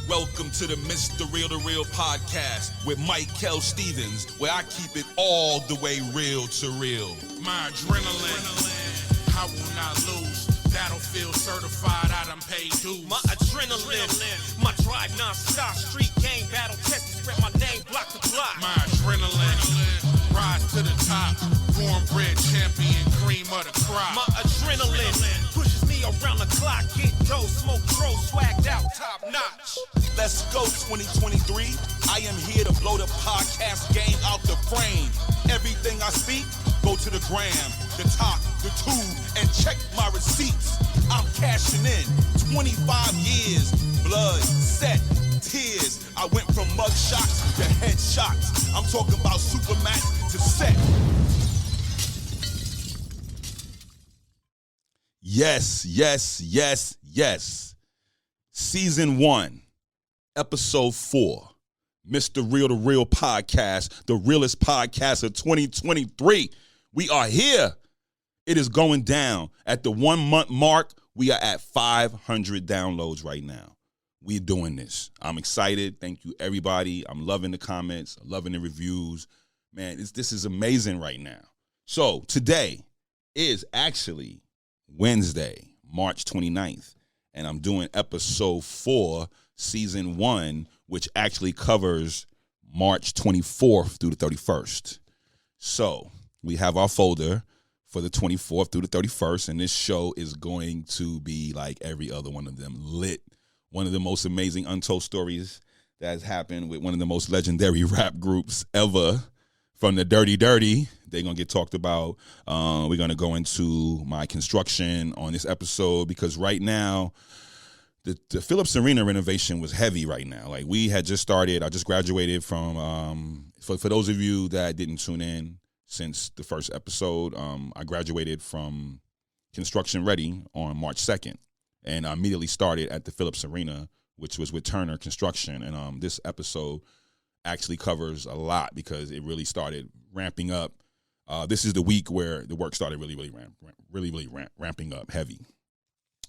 Welcome to the Mr. Real to Real podcast with Mike Kel Stevens, where I keep it all the way real to real. My adrenaline, I will not lose. Battlefield certified, I done paid dues. My adrenaline, my drive non-stop. Street game, battle tested, spread my name, block to block. My adrenaline, rise to the top. Cornbread champion, cream of the crop. My adrenaline pushes me around the clock. Get dough, smoke dro, swagged out, top notch. Let's go 2023. I am here to blow the podcast game out the frame. Everything I speak, go to the gram, the top, the tube, and check my receipts. I'm cashing in 25 years, blood, sweat, tears. I went from mug shots to head shots. I'm talking about Supermax to set. Yes. Season 1, Episode 4, Mr. Real to Real podcast, the realest podcast of 2023. We are here. It is going down. At the 1 month mark, we are at 500 downloads right now. We're doing this. I'm excited. Thank you, everybody. I'm loving the comments, loving the reviews. Man, this is amazing right now. So today is actually Wednesday, March 29th, and I'm doing episode 4, season 1, which actually covers March 24th through the 31st. So we have our folder for the 24th through the 31st, and this show is going to be like every other one of them, lit. One of the most amazing untold stories that has happened with one of the most legendary rap groups ever, from the Dirty. They're going to get talked about. We're going to go into my construction on this episode because right now, the Phillips Arena renovation was heavy right now. Like, we had just started. I just graduated from, for those of you that didn't tune in since the first episode, I graduated from Construction Ready on March 2nd. And I immediately started at the Phillips Arena, which was with Turner Construction. And this episode actually covers a lot because it really started ramping up. This is the week where the work started really ramping up heavy.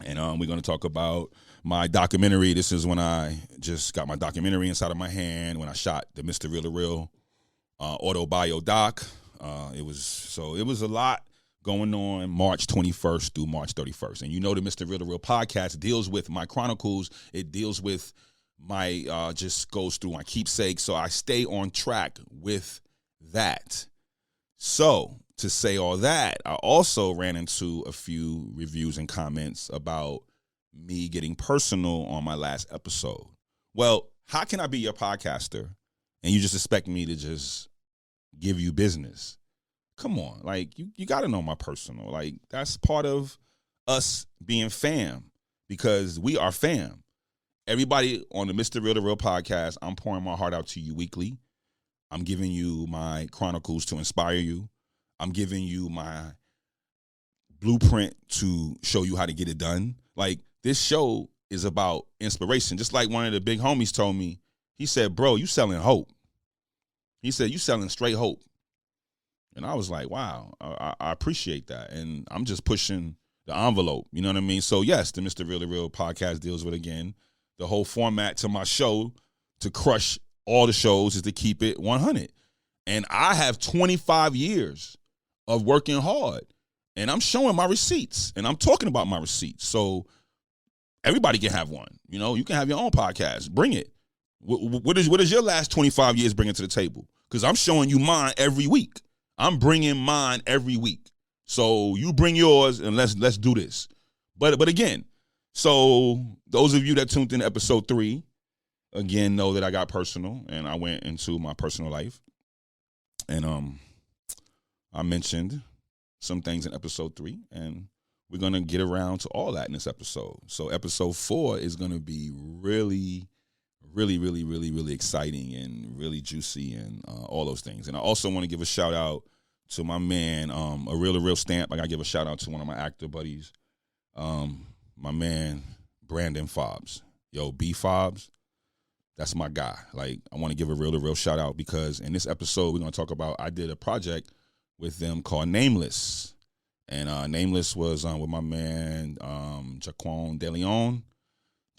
And we're going to talk about my documentary. This is when I just got my documentary inside of my hand, when I shot the Mr. Real to Real autobio doc. It was a lot going on March 21st through March 31st. And you know the Mr. Real to Real podcast deals with my chronicles. It deals with my, just goes through my keepsakes. So I stay on track with that. So to say all that, I also ran into a few reviews and comments about me getting personal on my last episode. Well, how can I be your podcaster and you just expect me to just give you business? Come on, like you got to know my personal. Like, that's part of us being fam, because we are fam. Everybody on the Mr. Real to Real podcast, I'm pouring my heart out to you weekly. I'm giving you my chronicles to inspire you. I'm giving you my blueprint to show you how to get it done. Like, this show is about inspiration. Just like one of the big homies told me, he said, bro, you selling hope. He said, you selling straight hope. And I was like, wow, I appreciate that. And I'm just pushing the envelope. You know what I mean? So yes, the Mr. Real to Real podcast deals with, again, the whole format to my show to crush all the shows is to keep it 100. And I have 25 years of working hard, and I'm showing my receipts, and I'm talking about my receipts. So everybody can have one. You know, you can have your own podcast. Bring it. What is your last 25 years bringing to the table? Because I'm showing you mine every week. I'm bringing mine every week. So you bring yours, and let's do this. But again, so those of you that tuned in to episode 3, again, know that I got personal, and I went into my personal life. And I mentioned some things in episode 3, and we're going to get around to all that in this episode. So episode 4 is going to be really exciting and really juicy and all those things. And I also want to give a shout out to my man, a real to real stamp. I got to give a shout out to one of my actor buddies, my man, Brandon Fobbs. Yo, B Fobbs, that's my guy. Like, I want to give a real to real shout out because in this episode, we're going to talk about, I did a project with them called Nameless. And Nameless was with my man, Jaquan De Leon.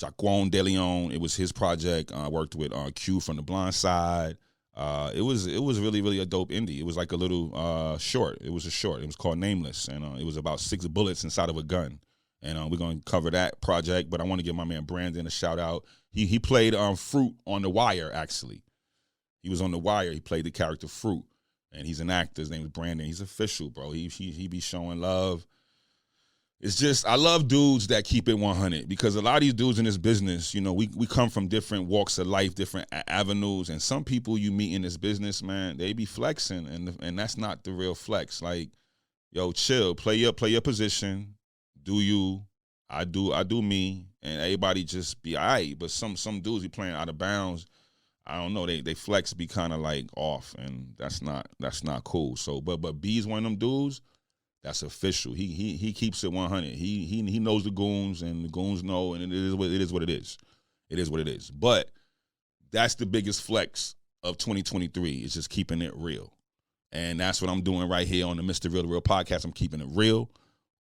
Jaquan De Leon. It was his project. I worked with Q from The Blind Side. It was really, really a dope indie. It was like a little short. It was a short. It was called Nameless, and it was about 6 bullets inside of a gun. And we're going to cover that project, but I want to give my man Brandon a shout out. He played Fruit on The Wire, actually. He was on The Wire. He played the character Fruit, and he's an actor. His name is Brandon. He's official, bro. He be showing love. It's just, I love dudes that keep it 100, because a lot of these dudes in this business, you know, we come from different walks of life, different avenues, and some people you meet in this business, man, they be flexing, and that's not the real flex. Like, yo, chill, play your position. Do you, I do me, and everybody just be all right. But some dudes be playing out of bounds. I don't know, they flex be kind of like off, and that's not cool. So, but B's one of them dudes that's official. He keeps it 100. He knows the goons, and the goons know, and it is what it is. It is what it is. But that's the biggest flex of 2023. Is just keeping it real, and that's what I'm doing right here on the Mr. Real to Real podcast. I'm keeping it real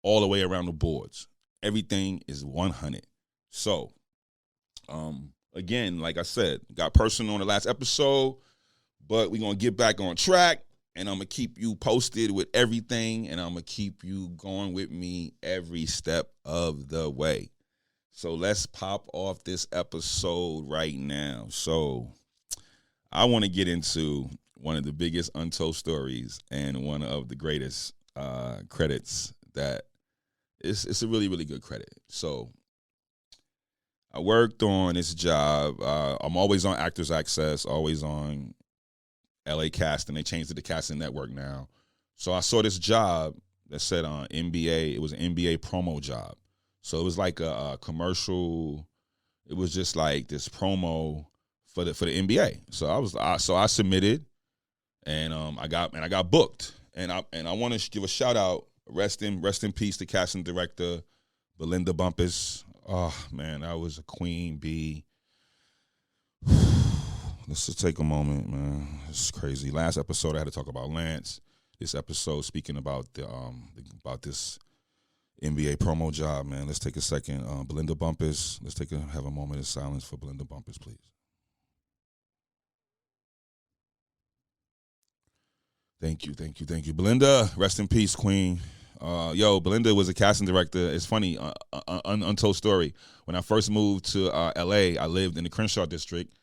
all the way around the boards. Everything is 100. So, again, like I said, got personal on the last episode, but we're going to get back on track, and I'm going to keep you posted with everything, and I'm going to keep you going with me every step of the way. So let's pop off this episode right now. So I want to get into one of the biggest untold stories and one of the greatest credits that it's a really, really good credit. So I worked on this job. I'm always on Actors Access, always on LA Casting. They changed it to Casting Network now. So I saw this job that said on NBA. It was an NBA promo job. So it was like a commercial. It was just like this promo for the NBA. So I submitted, and I got booked. And I want to give a shout out. Rest in peace to casting director Belinda Bumpus. Oh man, that was a queen bee. Let's just take a moment, man. It's crazy. Last episode I had to talk about Lance. This episode speaking about about this NBA promo job, man. Let's take a second. Belinda Bumpus. Let's have a moment of silence for Belinda Bumpus, please. Thank you. Belinda, rest in peace, queen. Belinda was a casting director. It's funny, untold story. When I first moved to LA, I lived in the Crenshaw district,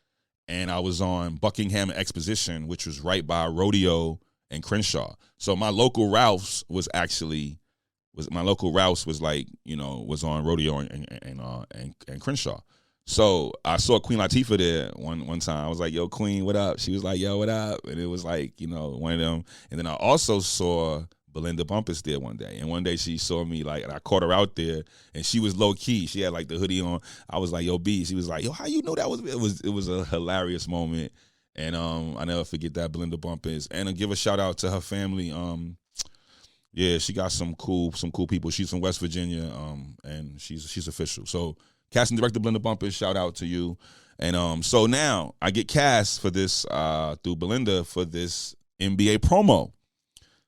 and I was on Buckingham and Exposition, which was right by Rodeo and Crenshaw. So my local Ralph's was like, you know, was on Rodeo and Crenshaw. So I saw Queen Latifah there one time. I was like, yo, Queen, what up? She was like, yo, what up? And it was like, you know, one of them. And then I also saw Belinda Bumpus there one day. And one day she saw me, like, and I caught her out there, and she was low key. She had like the hoodie on. I was like, yo, B. She was like, yo, how you know that was? It was a hilarious moment. And I never forget that, Belinda Bumpus. And I'll give a shout out to her family. Yeah, she got some cool people. She's from West Virginia, and she's official. So casting director Belinda Bumpus, shout out to you. And so now I get cast for this through Belinda for this NBA promo.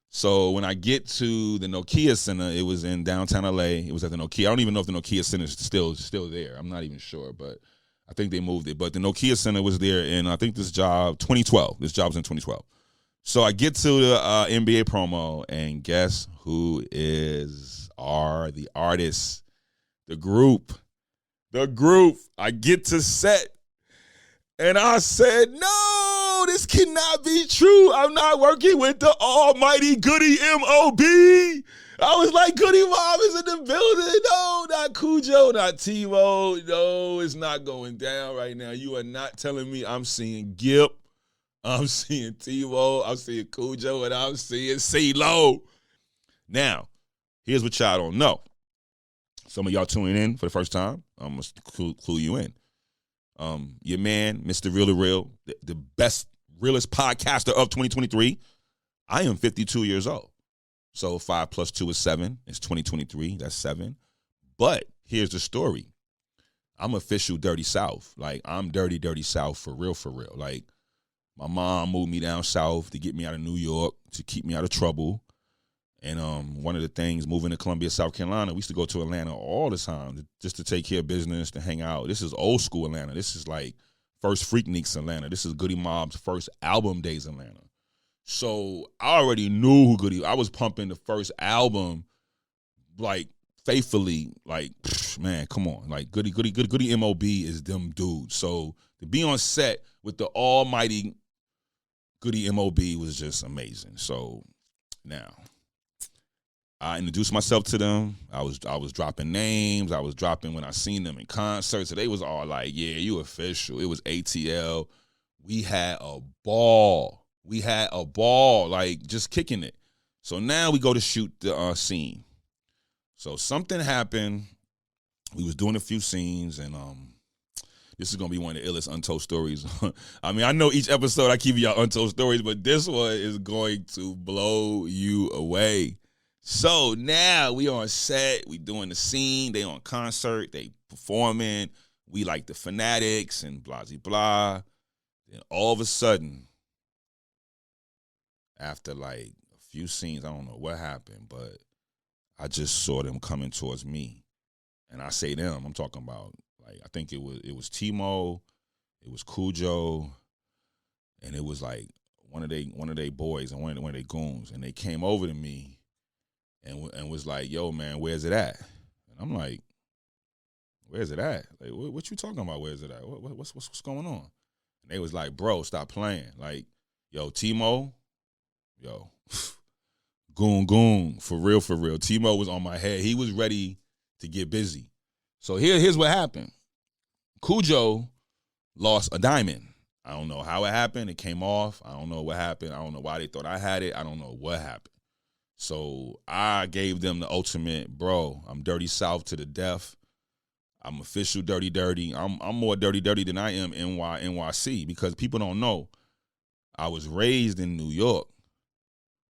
So when I get to the Nokia Center, it was in downtown LA. It was at the Nokia. I don't even know if the Nokia Center is still there. I'm not even sure, but I think they moved it. But the Nokia Center was there, and I think this job, 2012. This job was in 2012. So I get to the NBA promo, and guess who are the artists? The group. I get to set, and I said, no, this cannot be true. I'm not working with the almighty Goody M.O.B. I was like, Goody Mob is in the building. No, not Cujo, not T-Mo. No, it's not going down right now. You are not telling me I'm seeing Gip. I'm seeing T-Mo. I'm seeing Cujo, and I'm seeing C-Lo. Now, here's what y'all don't know. Some of y'all tuning in for the first time, I'm going to clue you in. Your man, Mr. Real to Real, the best, realest podcaster of 2023, I am 52 years old. So 5 plus 2 is 7. It's 2023. That's 7. But here's the story. I'm official Dirty South. Like, I'm dirty South for real. Like, my mom moved me down south to get me out of New York, to keep me out of trouble. And one of the things, moving to Columbia, South Carolina, we used to go to Atlanta all the time just to take care of business, to hang out. This is old school Atlanta. This is like first Freakniks Atlanta. This is Goody Mob's first album days Atlanta. So I already knew who Goody. I was pumping the first album like faithfully. Like, man, come on. Like Goody MOB is them dudes. So to be on set with the almighty Goody MOB was just amazing. So now I introduced myself to them. I was dropping names. I was dropping when I seen them in concerts. So they was all like, yeah, you official. It was ATL. We had a ball. Like just kicking it. So now we go to shoot the scene. So something happened. We was doing a few scenes, and this is going to be one of the illest untold stories. I mean, I know each episode I keep y'all untold stories, but this one is going to blow you away. So now we on set, we doing the scene, they on concert, they performing, we like the fanatics and blah, blah, blah. Then all of a sudden, after like a few scenes, I don't know what happened, but I just saw them coming towards me. And I say them, I'm talking about, like, I think it was Timo, it was Cujo, and it was like one of they boys and one of they goons, and they came over to me and was like, yo, man, where's it at? And I'm like, where's it at? Like, what you talking about? Where's it at? What's going on? And they was like, bro, stop playing. Like, yo, Timo, yo, goon, for real. Timo was on my head. He was ready to get busy. So here's what happened. Cujo lost a diamond. I don't know how it happened. It came off. I don't know what happened. I don't know why they thought I had it. I don't know what happened. So I gave them the ultimate, bro, I'm Dirty South to the death. I'm official dirty. I'm more dirty than I am NYC, because people don't know. I was raised in New York,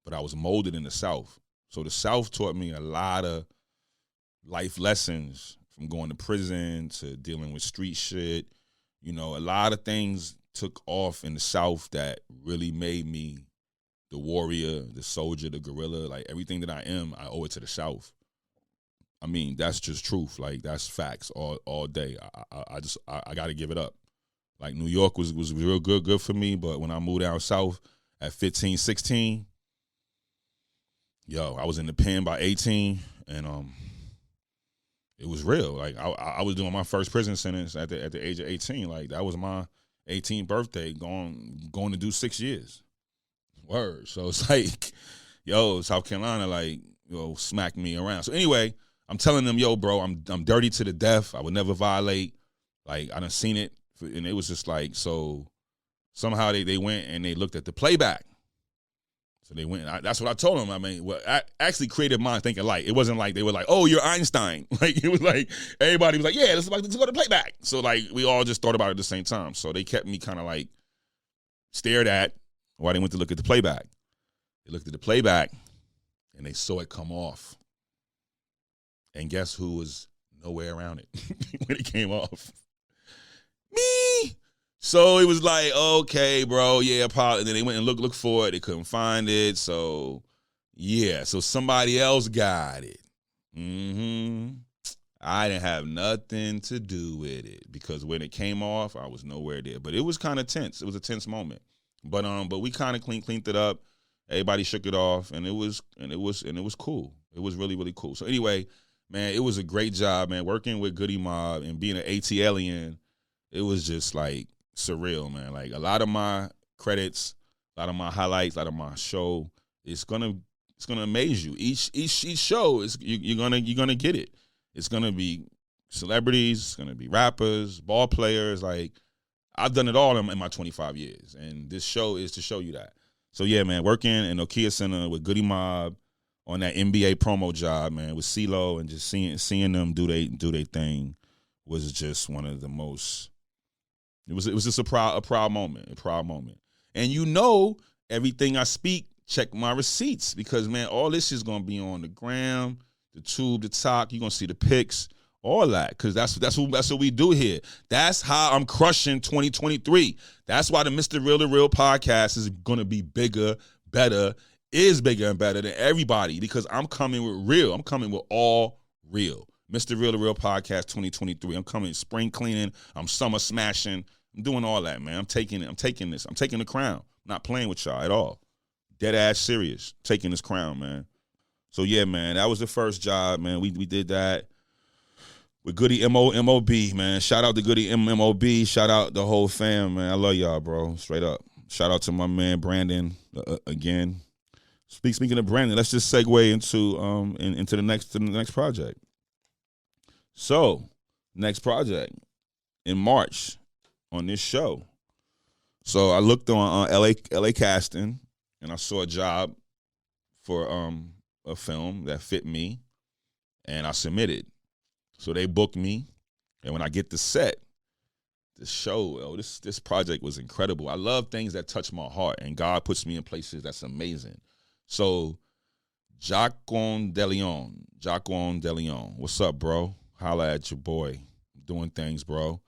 but I was molded in the South. So the South taught me a lot of life lessons, from going to prison to dealing with street shit. You know, a lot of things took off in the South that really made me the warrior, the soldier, the gorilla. Like, everything that I am, I owe it to the South. I mean, that's just truth. Like, that's facts all day. I got to give it up. Like, New York was real good for me, but when I moved down South at 15, 16, yo, I was in the pen by 18, and it was real. Like, I was doing my first prison sentence at the age of 18. Like, that was my 18th birthday, going to do 6 years. Word. So it's like, yo, South Carolina, like, yo, smacked me around. So anyway, I'm telling them, yo, bro, I'm dirty to the death. I would never violate. Like, I done seen it. And it was just like, so somehow they went and they looked at the playback. So they went, that's what I told them. I mean, well, I actually creative mind think alike. It wasn't like they were like, oh, you're Einstein. Like, it was like, everybody was like, yeah, let's go to playback. So, like, we all just thought about it at the same time. So they kept me kind of like stared at while they went to look at the playback. They looked at the playback and they saw it come off. And guess who was nowhere around it when it came off? Me. So it was like, okay, bro, yeah, probably. And then they went and looked for it. They couldn't find it. So, yeah, so somebody else got it. I didn't have nothing to do with it, because when it came off, I was nowhere there. But it was kind of tense. It was a tense moment. But we kind of cleaned it up. Everybody shook it off, and it was cool. It was really, really cool. So anyway, man, it was a great job, man. Working with Goody Mob and being an ATLian, it was just like surreal, man. Like, a lot of my credits, a lot of my highlights, a lot of my show, it's gonna amaze you. Each show is you're gonna get it. It's gonna be celebrities, it's gonna be rappers, ball players. Like, I've done it all in my 25 years, and this show is to show you that. So yeah, man, working in Nokia Center with Goody Mob on that NBA promo job, man, with CeeLo, and just seeing them do they thing was just one of the most. It was just a proud moment, And you know, everything I speak, check my receipts, because, man, all this is gonna be on the gram, the tube, the talk. You're gonna see the pics, all that, because that's what we do here. That's how I'm crushing 2023. That's why the Mr. Real to Real podcast is gonna be bigger, better, is bigger and better than everybody because I'm coming with real. I'm coming with all real. Mr. Real to Real Podcast 2023. I'm coming spring cleaning. I'm summer smashing. I'm doing all that, man. I'm taking it. I'm taking this. I'm taking the crown. I'm not playing with y'all at all. Dead ass serious. Taking this crown, man. So yeah, man, that was the first job, man. We did that with Goody MOB, man. Shout out to Goody MOB. Shout out the whole fam, man. I love y'all, bro. Straight up. Shout out to my man Brandon again. Speaking of Brandon, let's just segue into the next project. So, next project in March on this show. So I looked on LA Casting, and I saw a job for a film that fit me, and I submitted. So they booked me, and when I get the set, the show, this project was incredible. I love things that touch my heart, and God puts me in places that's amazing. So, Jacquon De Leon, what's up, bro? Holla at your boy. Doing things, bro.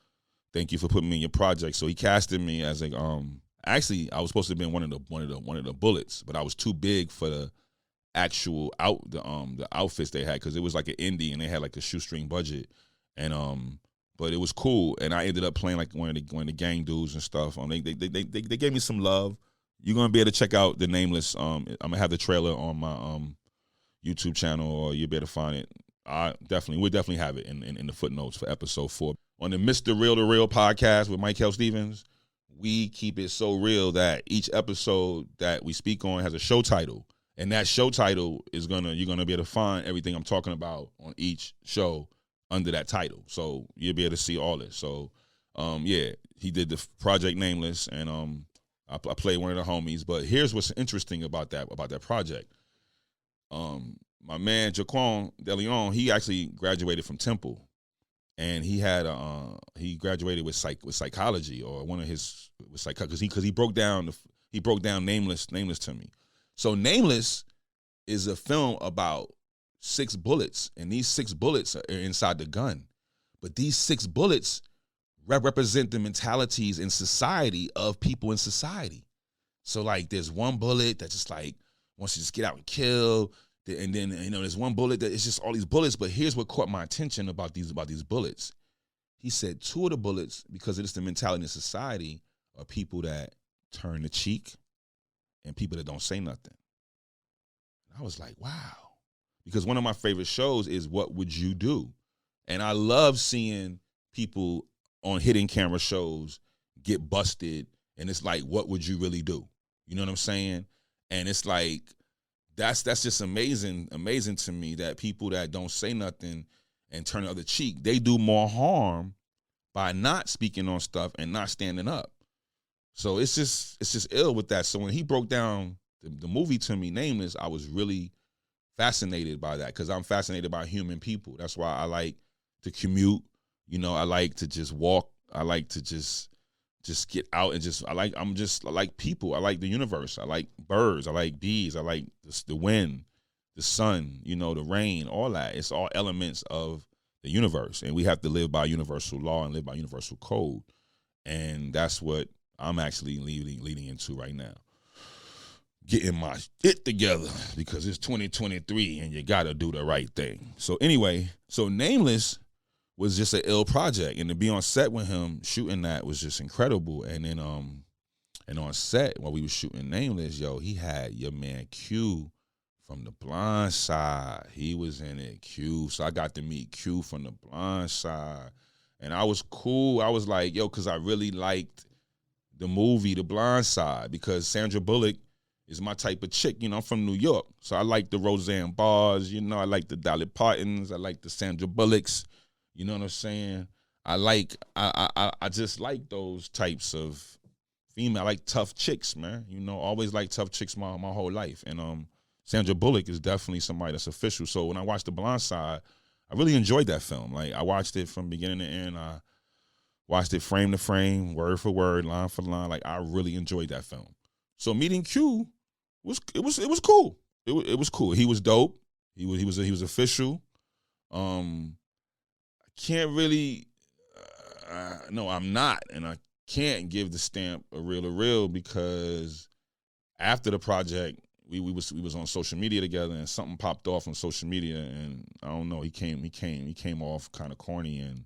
Thank you for putting me in your project. So he casted me as a actually I was supposed to have been one of the bullets, but I was too big for the actual the outfits they had because it was like an indie and they had like a shoestring budget, and but it was cool, and I ended up playing like one of the gang dudes and stuff. They gave me some love. You're gonna be able to check out the Nameless. I'm gonna have the trailer on my YouTube channel, or you'll be able to find it. We'll definitely have it in the footnotes for episode 4 on the Mr. Real to Real podcast with Mike L. Stevens. We keep it so real that each episode that we speak on has a show title, and that show title is you're gonna be able to find everything I'm talking about on each show under that title. So you'll be able to see all this. So yeah, he did the project Nameless, and I played one of the homies. But here's what's interesting about that project. My man Jacquon De Leon, he actually graduated from Temple, and he had he graduated with psychology, or one of his psychology, because he broke down Nameless to me. So Nameless is a film about 6 bullets, and these 6 bullets are inside the gun, but these 6 bullets represent the mentalities in society of people in society. So like there's one bullet that just like wants to just get out and kill, and then there's one bullet that it's just all these bullets. But here's what caught my attention about these bullets. He said 2 of the bullets, because it's the mentality in society, are people that turn the cheek and people that don't say nothing. And I was like, wow, because one of my favorite shows is What Would You Do, and I love seeing people on hidden camera shows get busted, and it's like, what would you really do? You know what I'm saying? And it's like, that's just amazing to me, that people that don't say nothing and turn the other cheek, they do more harm by not speaking on stuff and not standing up. So it's just ill with that. So when he broke down the movie to me, Nameless, I was really fascinated by that, because I'm fascinated by human people. That's why I like to commute. I like to just walk. I like to just get out and I like people. I like the universe. I like birds. I like bees. I like the wind, the sun, the rain, all that. It's all elements of the universe, and we have to live by universal law and live by universal code. And that's what I'm actually leading into right now. Getting my shit together, because it's 2023 and you got to do the right thing. So anyway, Nameless was just an ill project, and to be on set with him shooting that was just incredible. And then and on set while we were shooting Nameless, he had your man Q from The Blind Side. He was in it, Q. So I got to meet Q from The Blind Side, and I was cool. I was like, because I really liked the movie The Blind Side, because Sandra Bullock is my type of chick. I'm from New York, so I like the Roseanne Barrs. I like the Dolly Partons. I like the Sandra Bullocks. You know what I'm saying? I just like those types of female. I like tough chicks, man. Always like tough chicks my whole life. And Sandra Bullock is definitely somebody that's official. So when I watched The Blind Side, I really enjoyed that film. Like, I watched it from beginning to end. I watched it frame to frame, word for word, line for line. Like, I really enjoyed that film. So meeting Q was cool. It was cool. He was dope. He was official. Can't really, no, I'm not, and I can't give the stamp a real, because after the project, we was on social media together, and something popped off on social media, and I don't know. He came off kind of corny, and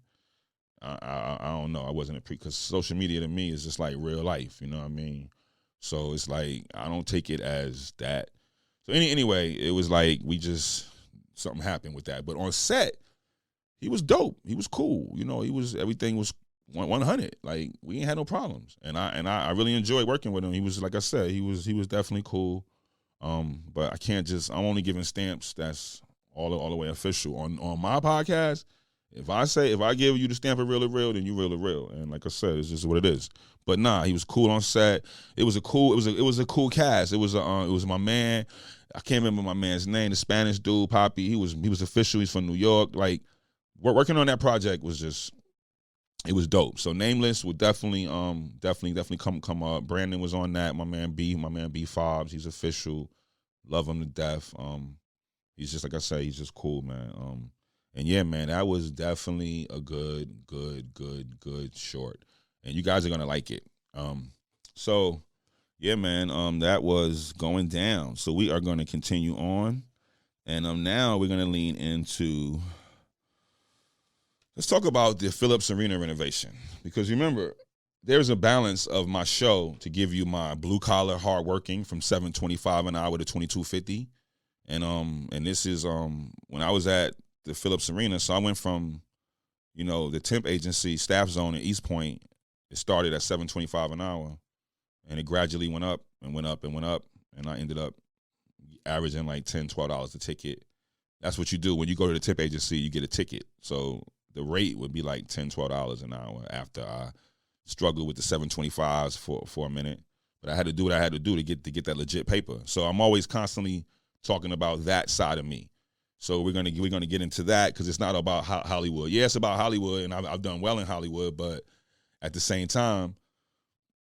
I don't know. I wasn't because social media to me is just like real life. You know what I mean? So it's like I don't take it as that. So anyway, it was like something happened with that. But on set, he was dope. He was cool. You know, everything was 100. Like we ain't had no problems, and I really enjoyed working with him. He was, like I said, he was definitely cool. But I'm only giving stamps that's all the way official on my podcast. If I give you the stamp of real or real, then you real or real. And like I said, it's just what it is. But nah, he was cool on set. It was a cool cast. It was my man. I can't remember my man's name, the Spanish dude, Poppy. He was official. He's from New York. Like working on that project was just, it was dope. So Nameless would definitely come up. Brandon was on that. My man B Fobbs. He's official. Love him to death. He's just, like I say, he's just cool, man. And yeah, man, that was definitely a good short. And you guys are gonna like it. So yeah, man, that was going down. So we are gonna continue on. And now we're gonna lean into, let's talk about the Phillips Arena renovation. Because remember, there's a balance of my show to give you my blue collar hard working from $7.25 an hour to $22.50. And this is when I was at the Phillips Arena. So I went from, the temp agency staff zone in East Point. It started at $7.25 an hour, and it gradually went up and went up and went up, and I ended up averaging like $10, $12 a ticket. That's what you do when you go to the temp agency. You get a ticket. So the rate would be like $10, $12 an hour after I struggled with the 725s for a minute. But I had to do what I had to do to get that legit paper. So I'm always constantly talking about that side of me. So we're gonna get into that because it's not about Hollywood. Yeah, it's about Hollywood, and I've done well in Hollywood, but at the same time,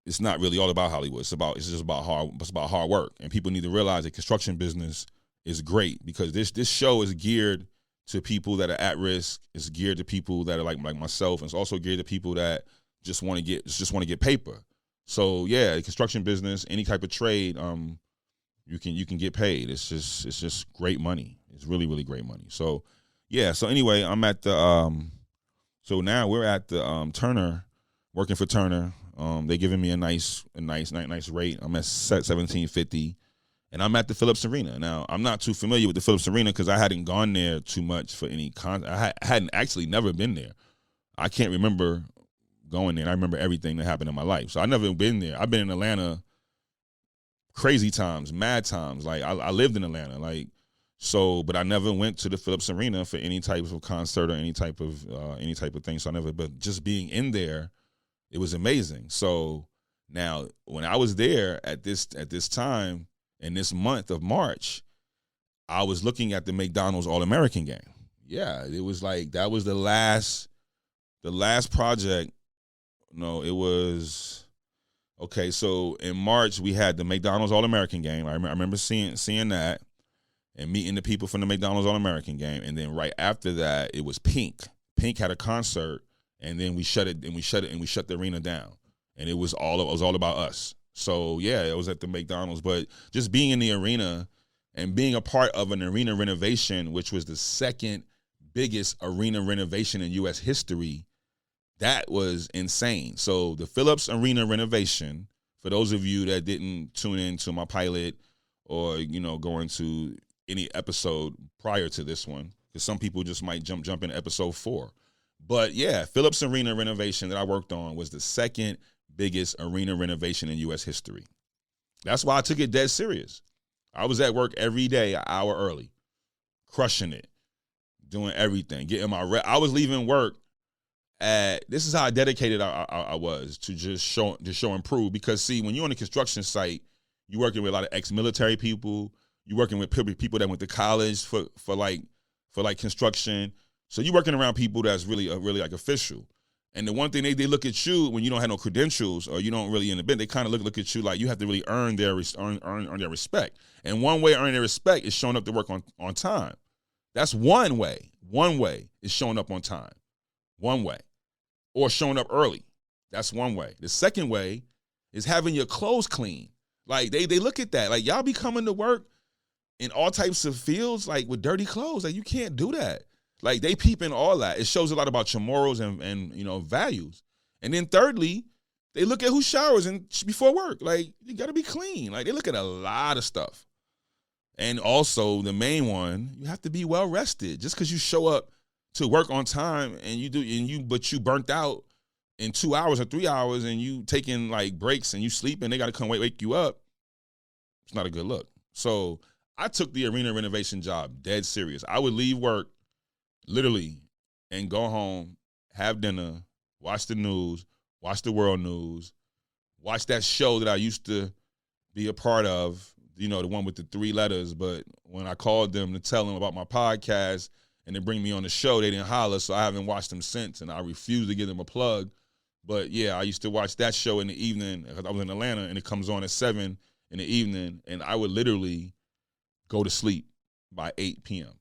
it's not really all about Hollywood. It's just about hard work, and people need to realize that construction business is great because this show is geared to people that are at risk. It's geared to people that are like myself, and it's also geared to people that just want to get paper. So yeah, construction business, any type of trade, you can get paid. It's just great money. It's really, really great money. So yeah. So anyway, I'm at the so now we're at the Turner, working for Turner. They giving me a nice rate. I'm at $17.50, and I'm at the Phillips Arena. Now I'm not too familiar with the Phillips Arena because I hadn't gone there too much for any I hadn't actually never been there. I can't remember going there. And I remember everything that happened in my life. So I never been there. I've been in Atlanta crazy times, mad times. Like I lived in Atlanta, but I never went to the Phillips Arena for any type of concert or any type of thing. So but just being in there, it was amazing. So now when I was there at this time in this month of March, I was looking at the McDonald's All-American game. Yeah, it was like that was the last project. No, it was okay. So in March we had the McDonald's All-American game. I remember seeing that and meeting the people from the McDonald's All-American game. And then right after that, it was Pink. Pink had a concert, and then we shut the arena down. And it was all about us. So yeah, it was at the McDonald's. But just being in the arena and being a part of an arena renovation, which was the second biggest arena renovation in U.S. history, that was insane. So the Phillips Arena renovation, for those of you that didn't tune in to my pilot or, going to any episode prior to this one, because some people just might jump in episode 4. But yeah, Phillips Arena renovation that I worked on was the second biggest arena renovation in U.S. history. That's why I took it dead serious. I was at work every day an hour early, crushing it, doing everything, getting my I was leaving work this is how dedicated I was to just show and prove. Because see, when you're on a construction site, you're working with a lot of ex-military people. You're working with people that went to college for construction. So you're working around people that's really like official. And the one thing they look at you when you don't have no credentials or you don't really in the bid, they kind of look at you like you have to really earn their respect. And one way to earn their respect is showing up to work on time. That's one way. One way is showing up on time. One way. Or showing up early. That's one way. The second way is having your clothes clean. Like they look at that. Like y'all be coming to work in all types of fields, like with dirty clothes. Like you can't do that. Like they peeping all that. It shows a lot about your morals and you know, values. And then thirdly, they look at who showers before work. Like you gotta be clean. Like they look at a lot of stuff. And also the main one, you have to be well rested. Just because you show up to work on time but you burnt out in 2 hours or 3 hours and you taking like breaks and you sleeping, they gotta come wake you up. It's not a good look. So I took the arena renovation job dead serious. I would leave work literally and go home, have dinner, watch the news, watch the world news, watch that show that I used to be a part of, you know, the one with the 3 letters. But when I called them to tell them about my podcast and they bring me on the show, they didn't holler, so I haven't watched them since, and I refuse to give them a plug. But yeah, I used to watch that show in the evening because I was in Atlanta, and it comes on at 7 in the evening, and I would literally go to sleep by 8 p.m.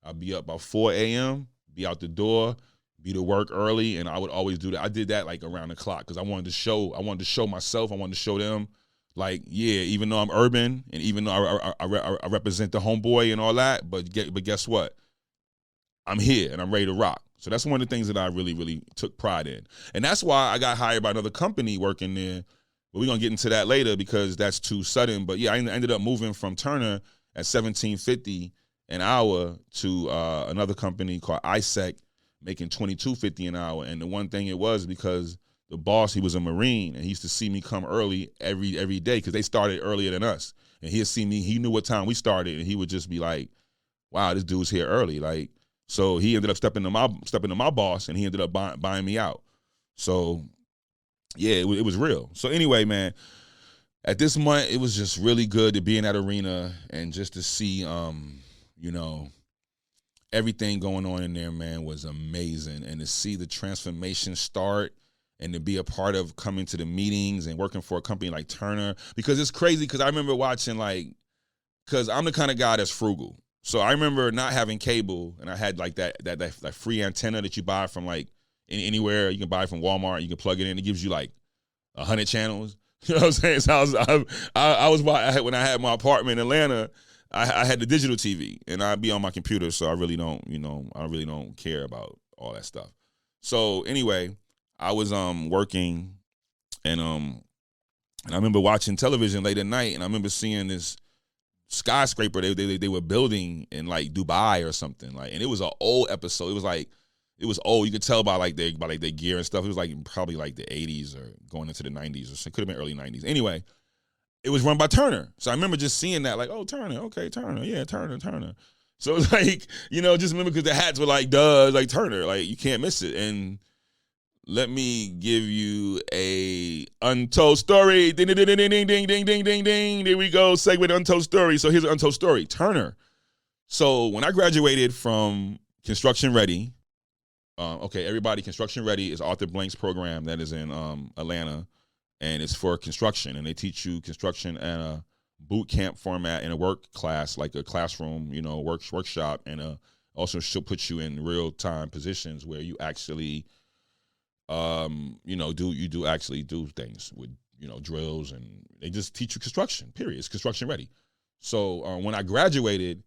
I'd be up by 4 a.m., be out the door, be to work early, and I would always do that. I did that like around the clock because I wanted to show myself, I wanted to show them, like, yeah, even though I'm urban and even though I represent the homeboy and all that, but guess what? I'm here and I'm ready to rock. So that's one of the things that I really, really took pride in. And that's why I got hired by another company working there. But we're going to get into that later because that's too sudden. But yeah, I ended up moving from Turner at $17.50 an hour to another company called ISEC, making $22.50 an hour. And the one thing it was because the boss, he was a Marine, and he used to see me come early every day because they started earlier than us. And he'd see me, he knew what time we started, and he would just be like, wow, this dude's here early. Like, so he ended up stepping to my boss, and he ended up buying me out. So yeah, it was real. So anyway, man, at this month, it was just really good to be in that arena and just to see, you know, everything going on in there, man, was amazing. And to see the transformation start and to be a part of coming to the meetings and working for a company like Turner, because it's crazy because I remember watching, like, because I'm the kind of guy that's frugal. So I remember not having cable, and I had like that free antenna that you buy from like anywhere. You can buy from Walmart. You can plug it in. It gives you like 100 channels. You know what I'm saying? So when I had my apartment in Atlanta, I had the digital TV, and I'd be on my computer. So I really don't care about all that stuff. So anyway, I was working, and I remember watching television late at night, and I remember seeing this skyscraper they were building in like Dubai or something, like, and it was an old episode. It was old. You could tell by their gear and stuff. It was like probably like the 80s or going into the 90s, or it could have been early 90s. Anyway, it was run by Turner. So I remember just seeing that, like, oh, Turner, okay, Turner, yeah, Turner. So it was like, you know, just remember because the hats were like, duh, like Turner, like you can't miss it. And let me give you a untold story. Ding, ding, ding, ding, ding, ding, ding, ding, ding, ding. There we go. Segue to untold story. So here's an untold story. Turner. So when I graduated from Construction Ready, okay, everybody, Construction Ready is Arthur Blank's program that is in Atlanta, and it's for construction. And they teach you construction in a boot camp format in a work class, like a classroom, you know, workshop, and also she'll put you in real time positions where you actually you know, actually do things with, you know, drills, and they just teach you construction, period. It's Construction Ready. So when I graduated,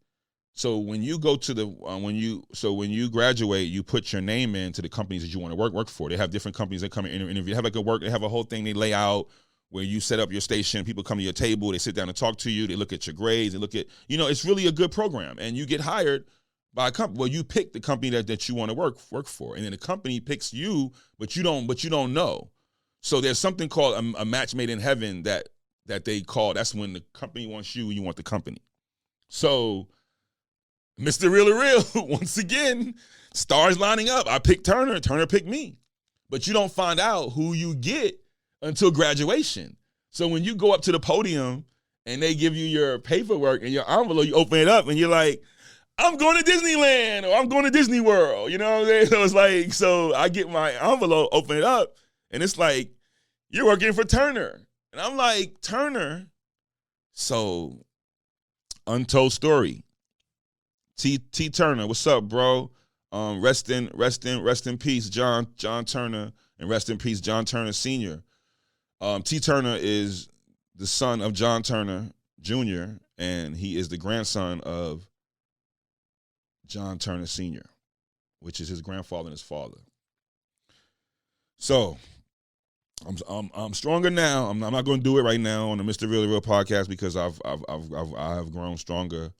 so when you go to the, when you graduate, you put your name in to the companies that you want to work for. They have different companies that come and interview. They have they have a whole thing they lay out where you set up your station, people come to your table, they sit down and talk to you, they look at your grades, they look at, you know, it's really a good program. And you get hired by a company. Well, you pick the company that you want to work for, and then the company picks you, but you don't know. So there's something called a match made in heaven that they call. That's when the company wants you, and you want the company. So, Mr. Real to Real, once again, stars lining up. I picked Turner. Turner picked me, but you don't find out who you get until graduation. So when you go up to the podium and they give you your paperwork and your envelope, you open it up and you're like, I'm going to Disneyland, or I'm going to Disney World, you know what I'm saying? So it's like, so I get my envelope, open it up, and it's like, you're working for Turner. And I'm like, Turner? So, untold story. T Turner, what's up, bro? Rest in peace, John Turner, and rest in peace, John Turner Sr. T Turner is the son of John Turner Jr., and he is the grandson of John Turner Sr., which is his grandfather and his father. So I'm stronger now. I'm not going to do it right now on the Mr. Real Real podcast because I've grown stronger.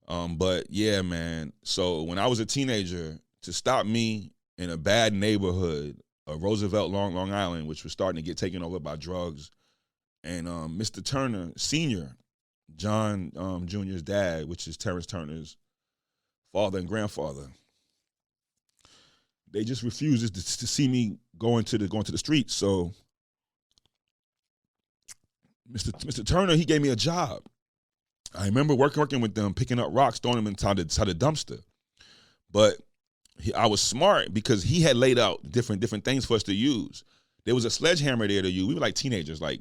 But yeah, man. So when I was a teenager, to stop me in a bad neighborhood of Roosevelt, Long Island, which was starting to get taken over by drugs, and Mr. Turner Sr., John Jr.'s dad, which is Terrence Turner's father and grandfather, they just refused to see me going to the streets. So Mr. Turner, he gave me a job. I remember working with them, picking up rocks, throwing them inside the dumpster. But I was smart because he had laid out different things for us to use. There was a sledgehammer there to use. We were like teenagers, like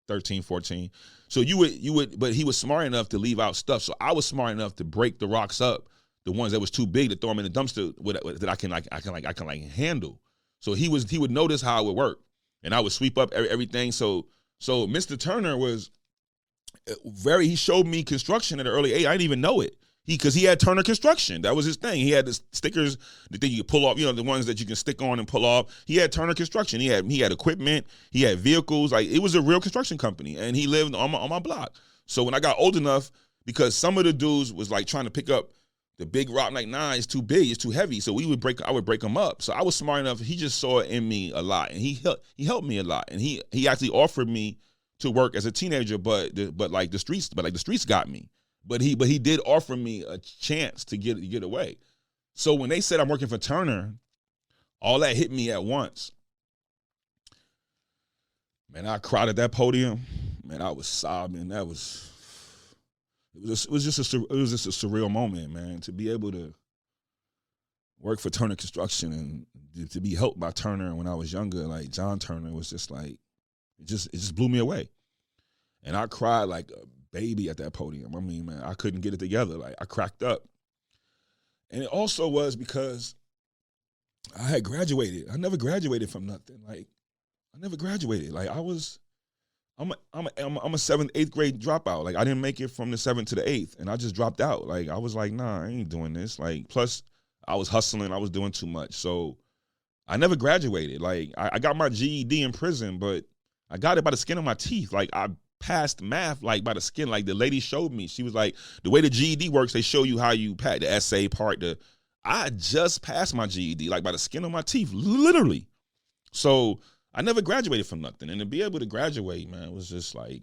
13, 14. So you would, but he was smart enough to leave out stuff. So I was smart enough to break the rocks up, the ones that was too big to throw them in the dumpster that I can handle. So he would notice how it would work, and I would sweep up everything. So Mr. Turner was he showed me construction at an early age. I didn't even know it. Because he had Turner Construction. That was his thing. He had the stickers that you could pull off, the ones that you can stick on and pull off. He had Turner Construction. He had equipment. He had vehicles. Like, it was a real construction company, and he lived on my block. So when I got old enough, because some of the dudes was like trying to pick up the big rock, like, nah, it's too big, it's too heavy. So I would break them up. So I was smart enough. He just saw it in me a lot, and he helped me a lot. And he actually offered me to work as a teenager, but the streets got me. But he did offer me a chance to get away. So when they said I'm working for Turner, all that hit me at once. Man, I cried at that podium. Man, I was sobbing. It was just a surreal moment, man, to be able to work for Turner Construction and to be helped by Turner when I was younger. Like, John Turner was just like, it just blew me away. And I cried like a baby at that podium. I mean, man, I couldn't get it together. Like, I cracked up. And it also was because I had graduated. I never graduated from nothing. Like, I never graduated. Like, I'm a 7th, 8th grade dropout. Like, I didn't make it from the 7th to the 8th, and I just dropped out. Like, I was like, nah, I ain't doing this. Like, plus I was hustling. I was doing too much. So I never graduated. Like, I got my GED in prison, but I got it by the skin of my teeth. Like, I passed math like by the skin. Like, the lady showed me. She was like, the way the GED works, they show you how you pass the essay part. I just passed my GED like by the skin of my teeth, literally. So I never graduated from nothing, and to be able to graduate, man, was just like,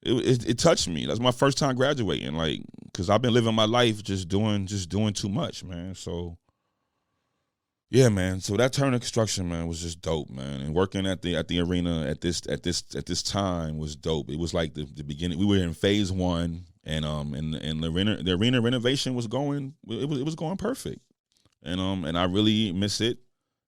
it touched me. That's my first time graduating, like, because I've been living my life just doing too much, man. So yeah, man. So that Turner Construction, man, was just dope, man. And working at the arena at this time was dope. It was like the beginning. We were in phase 1, and the arena renovation was going. It was going perfect, and I really miss it,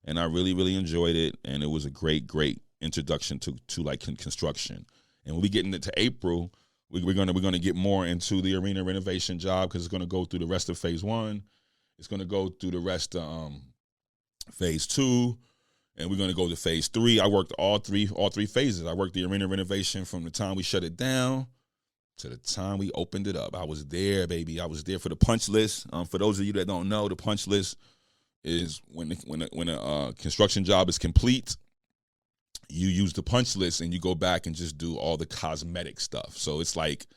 and I really enjoyed it, and it was a great introduction to like construction. And when we get into April, we're gonna get more into the arena renovation job, because it's gonna go through the rest of phase 1. It's gonna go through the rest of phase 2, and we're gonna go to phase 3. I worked all three phases. I worked the arena renovation from the time we shut it down to the time we opened it up. I was there, baby. I was there for the punch list. For those of you that don't know, the punch list is when a construction job is complete, you use the punch list and you go back and just do all the cosmetic stuff. So it's like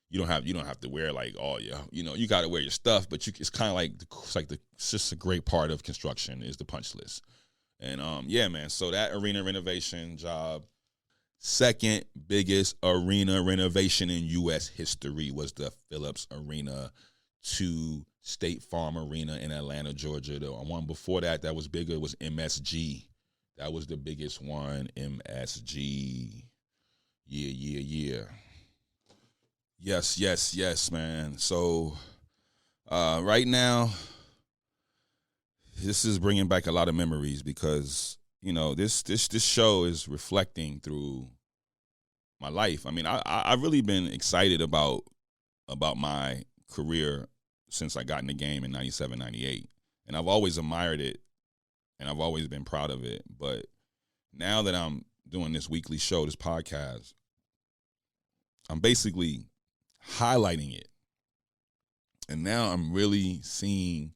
you don't have to wear like all your, you got to wear your stuff, but it's kind of like it's just a great part of construction is the punch list. And yeah, man. So that arena renovation job, second biggest arena renovation in U.S. history was the Phillips Arena to State Farm Arena in Atlanta, Georgia. The one before that was bigger, was MSG. That was the biggest one, MSG. Yeah. Yes, man. So right now, this is bringing back a lot of memories because, this show is reflecting through my life. I mean, I've really been excited about my career since I got in the game in 97, 98. And I've always admired it, and I've always been proud of it. But now that I'm doing this weekly show, this podcast, I'm basically highlighting it. And now I'm really seeing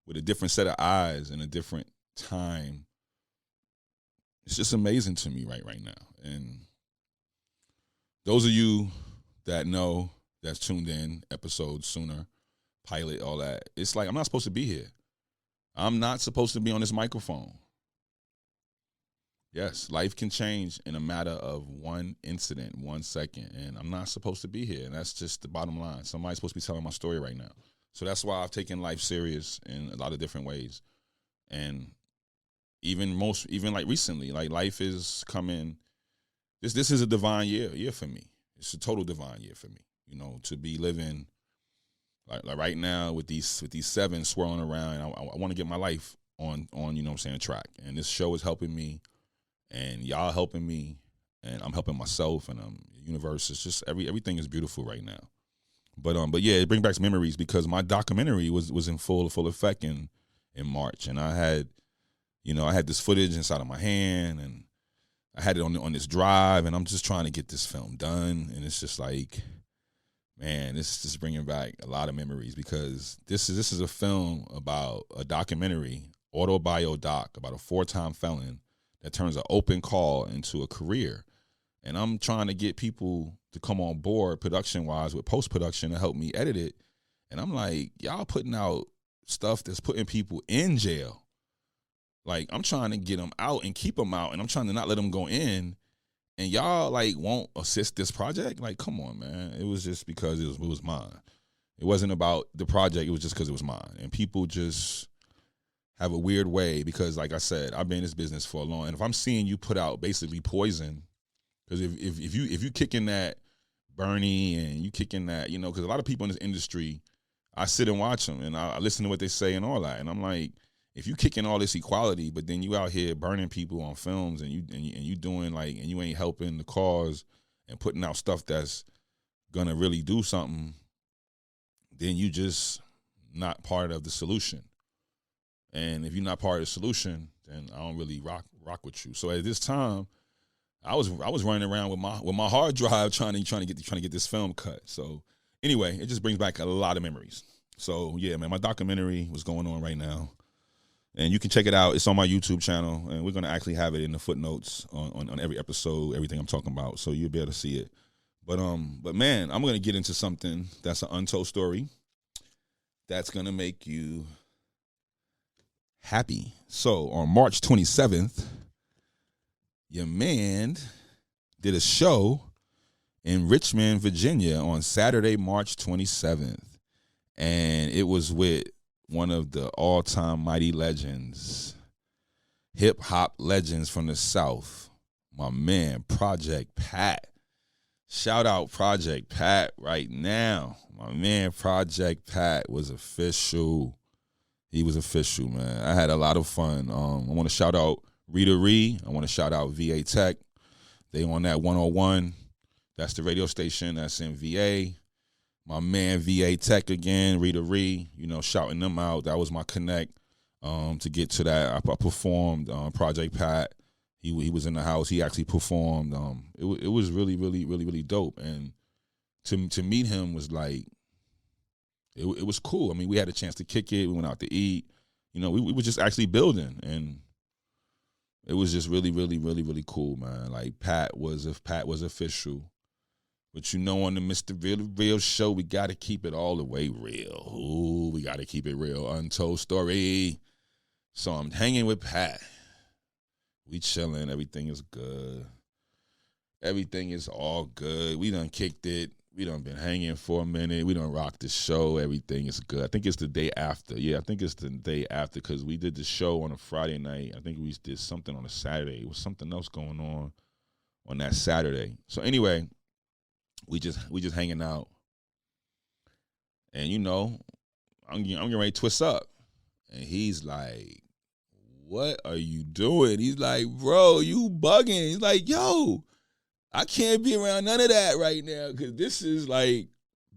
with a different set of eyes and a different time. It's just amazing to me right now. And those of you that know, that's tuned in, episodes sooner, pilot, all that, it's like I'm not supposed to be here. I'm not supposed to be on this microphone. Yes, life can change in a matter of one incident, 1 second, and I'm not supposed to be here, and that's just the bottom line. Somebody's supposed to be telling my story right now. So that's why I've taken life serious in a lot of different ways. And even like recently, like life is coming. This is a divine year for me. It's a total divine year for me. You know, to be living like right now with these sevens swirling around. I want to get my life on you know what I'm saying, track. And this show is helping me, and y'all helping me, and I'm helping myself, and the universe is just everything is beautiful right now. But yeah, it brings back some memories because my documentary was in full effect in March, and I had this footage inside of my hand, and I had it on this drive, and I'm just trying to get this film done, and it's just like, man, this is just bringing back a lot of memories because this is a film about a documentary, autobio doc about a 4-time felon that turns an open call into a career. And I'm trying to get people to come on board production-wise with post-production to help me edit it. And I'm like, y'all putting out stuff that's putting people in jail. Like, I'm trying to get them out and keep them out, and I'm trying to not let them go in. And y'all, like, won't assist this project? Like, come on, man. It was just because it was mine. It wasn't about the project. It was just because it was mine. And people just have a weird way because, like I said, I've been in this business for a long. And if I'm seeing you put out basically poison, because if you kicking that Bernie and you kicking that, you know, because a lot of people in this industry, I sit and watch them and I listen to what they say and all that. And I'm like, if you kicking all this equality, but then you out here burning people on films and you doing like, and you ain't helping the cause and putting out stuff that's gonna really do something, then you just not part of the solution. And if you're not part of the solution, then I don't really rock with you. So at this time, I was running around with my hard drive trying to get this film cut. So anyway, it just brings back a lot of memories. So yeah, man, my documentary was going on right now. And you can check it out. It's on my YouTube channel, and we're going to actually have it in the footnotes on every episode, everything I'm talking about, so you'll be able to see it. But man, I'm going to get into something that's an untold story that's going to make you happy. So on March 27th, your man did a show in Richmond, Virginia on Saturday, March 27th, and it was with one of the all-time mighty legends, hip-hop legends from the South, my man, Project Pat. Shout out Project Pat right now. My man, Project Pat was official. He was official, man. I had a lot of fun. I want to shout out Rita Ree. I want to shout out VA Tech. They on that 101. That's the radio station that's in VA. My man VA Tech again, Rita Ree, you know, shouting them out. That was my connect to get to that. I performed Project Pat. He was in the house. He actually performed. It was really, really, really, really dope. And to meet him was like, it was cool. I mean, we had a chance to kick it. We went out to eat. You know, we were just actually building, and it was just really, really, really, really cool, man. Like Pat was official. But you know, on the Mr. Real show, we got to keep it all the way real. Ooh, we got to keep it real. Untold story. So I'm hanging with Pat. We chilling. Everything is good. Everything is all good. We done kicked it. We done been hanging for a minute. We done rocked the show. Everything is good. I think it's the day after. Yeah, I think it's the day after because we did the show on a Friday night. I think we did something on a Saturday. It was something else going on that Saturday. So anyway, we just hanging out, and you know, I'm getting ready to twist up, and he's like, "What are you doing?" He's like, "Bro, you bugging." He's like, "Yo, I can't be around none of that right now because this is like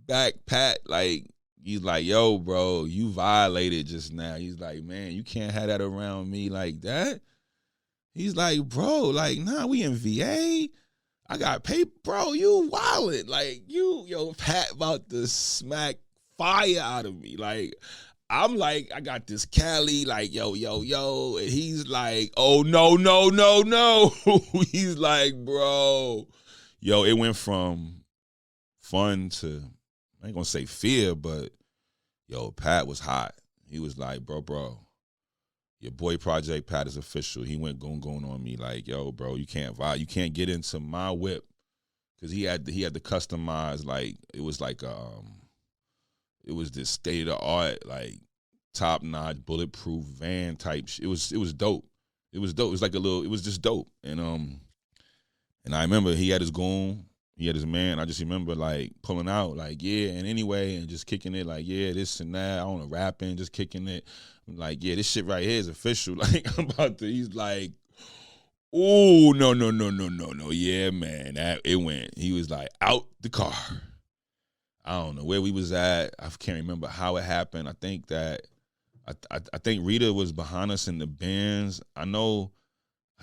back Pat." Like he's like, "Yo, bro, you violated just now." He's like, "Man, you can't have that around me like that." He's like, "Bro, like, nah, we in VA. I got paper, bro. You wildin'. Like, yo, Pat about to smack fire out of me. Like, I'm like, I got this Cali, like, yo. And he's like, oh, no. He's like, bro. Yo, it went from fun to, I ain't gonna say fear, but, yo, Pat was hot. He was like, bro, your boy Project Pat is official. He went going on me like, yo, bro, you can't vibe. You can't get into my whip. Because he had to customize, like, it was like, it was this state-of-the-art, like, top-notch, bulletproof van type shit. It was dope. It was dope. It was like it was just dope. And I remember he had his goon, he had his man. I just remember, like, pulling out, like, yeah, and anyway, and just kicking it, like, yeah, this and that. I don't know, rapping, just kicking it. I'm like, yeah, this shit right here is official. Like, I'm about to, he's like, oh, no. Yeah, man, it went. He was like, out the car. I don't know where we was at. I can't remember how it happened. I think that, I think Rita was behind us in the Benz. I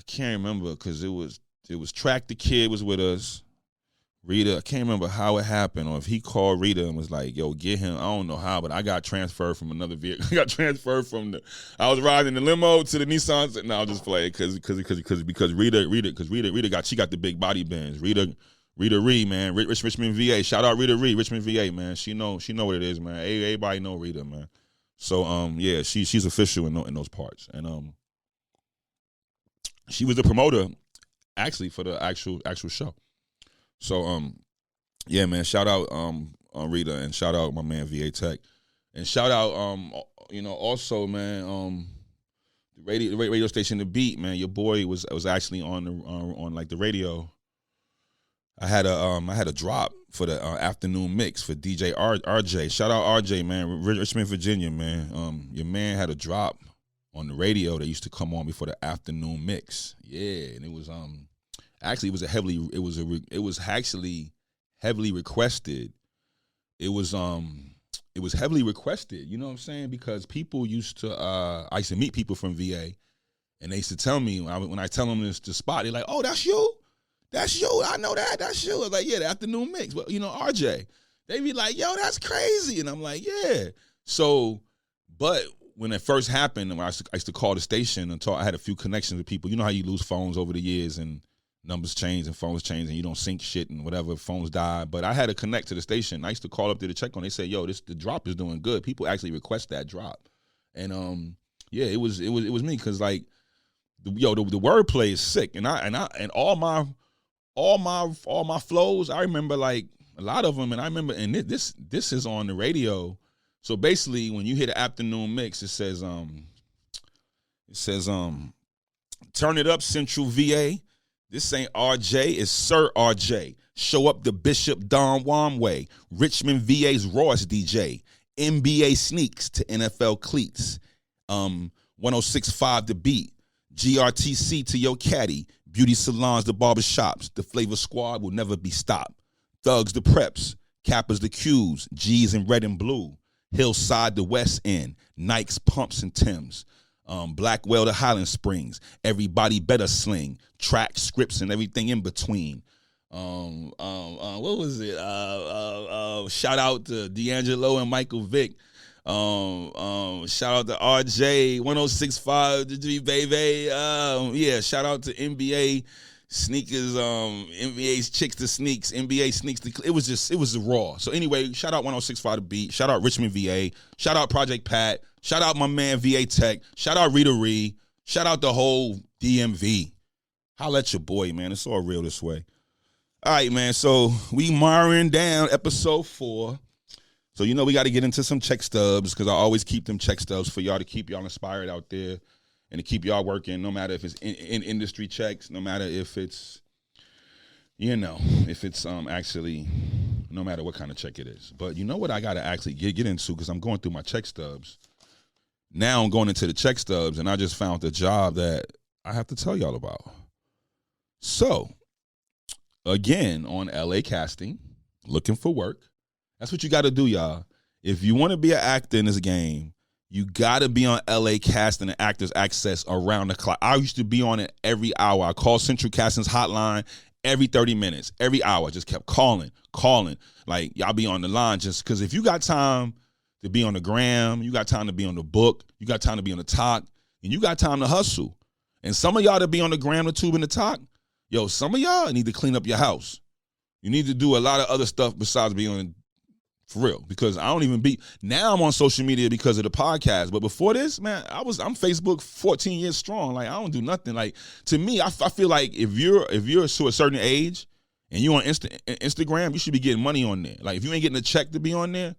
can't remember because it was Track the Kid was with us. Rita, I can't remember how it happened or if he called Rita and was like, yo, get him. I don't know how, but I got transferred from another vehicle. I got transferred from I was riding the limo to the Nissan. No, I'll just play it because Rita got the big body Benz. Rita Ree, man. Richmond VA. Shout out Rita Ree, Richmond VA, man. She know what it is, man. Everybody know Rita, man. So yeah, she's official in those parts. And she was the promoter actually for the actual show. So yeah, man, shout out Rita and shout out my man VA Tech. And shout out also, man, the radio station The Beat, man. Your boy was actually on like the radio. I had a drop for the afternoon mix for DJ RJ. Shout out RJ, man, Richmond, Virginia, man. Your man had a drop on the radio that used to come on before the afternoon mix. Yeah, and it was actually it was actually heavily requested. It was heavily requested. You know what I'm saying? Because people used to I used to meet people from VA, and they used to tell me when I tell them this the spot, they're like, "Oh, that's you." That's you. I know that. That's you. I was like, yeah, the afternoon mix. But, RJ, they be like, yo, that's crazy. And I'm like, yeah. So, but when it first happened, I used to call the station and talk. I had a few connections with people. You know how you lose phones over the years and numbers change and phones change and you don't sync shit and whatever, phones die. But I had to connect to the station. I used to call up there to check on. They said, yo, the drop is doing good. People actually request that drop. And yeah, it was me because like, the wordplay is sick. And all my flows, I remember like a lot of them, and I remember, and this is on the radio. So basically, when you hear the afternoon mix, it says, turn it up, Central VA. This ain't RJ, it's Sir RJ. Show up the Bishop Don Juan way. Richmond VA's rawest DJ. NBA sneaks to NFL cleats. 106.5 The Beat. GRTC to your caddy. Beauty salons, the barbershops, the Flavor Squad will never be stopped. Thugs, the preps, Kappas, the Qs, G's in red and blue. Hillside, the West End, Nikes, pumps, and Timbs. Blackwell, the Highland Springs. Everybody better sling. Track, scripts, and everything in between. What was it? Shout out to D'Angelo and Michael Vick. Shout out to RJ 106.5 the baby. Yeah, shout out to NBA sneakers, NBA's chicks to sneaks, NBA sneaks to it was raw. So anyway, shout out 106.5 The Beat, shout out Richmond VA, shout out Project Pat, shout out my man VA Tech, shout out Rita Ree, shout out the whole DMV. Holla at your boy, man. It's all real this way. All right, man. So we marring down episode 4. So, we got to get into some check stubs because I always keep them check stubs for y'all to keep y'all inspired out there and to keep y'all working, no matter if it's in industry checks, no matter if it's, actually, no matter what kind of check it is. But you know what I got to actually get into because I'm going through my check stubs. Now I'm going into the check stubs and I just found a job that I have to tell y'all about. So, again, on LA Casting, looking for work. That's what you got to do, y'all. If you want to be an actor in this game, you got to be on LA Casting and Actors Access around the clock. I used to be on it every hour. I call Central Casting's hotline every 30 minutes, every hour. I just kept calling. Like, y'all be on the line just because if you got time to be on the gram, you got time to be on the book, you got time to be on the talk, and you got time to hustle. And some of y'all that be on the gram, the tube, and the talk, yo, some of y'all need to clean up your house. You need to do a lot of other stuff besides being on, for real, because I don't even be, now I'm on social media because of the podcast. But before this, man, I'm Facebook 14 years strong. Like, I don't do nothing. Like, to me, I feel like if you're to a certain age and you on Instagram, you should be getting money on there. Like, if you ain't getting a check to be on there,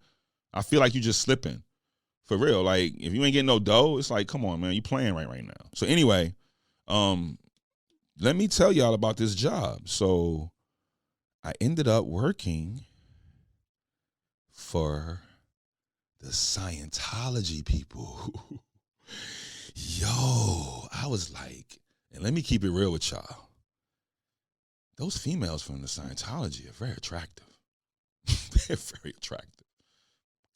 I feel like you just slipping. For real. Like, if you ain't getting no dough, it's like, come on, man, you playing right now. So anyway, let me tell y'all about this job. So I ended up working for the Scientology people. Yo, I was like, and let me keep it real with y'all. Those females from the Scientology are very attractive. They're very attractive.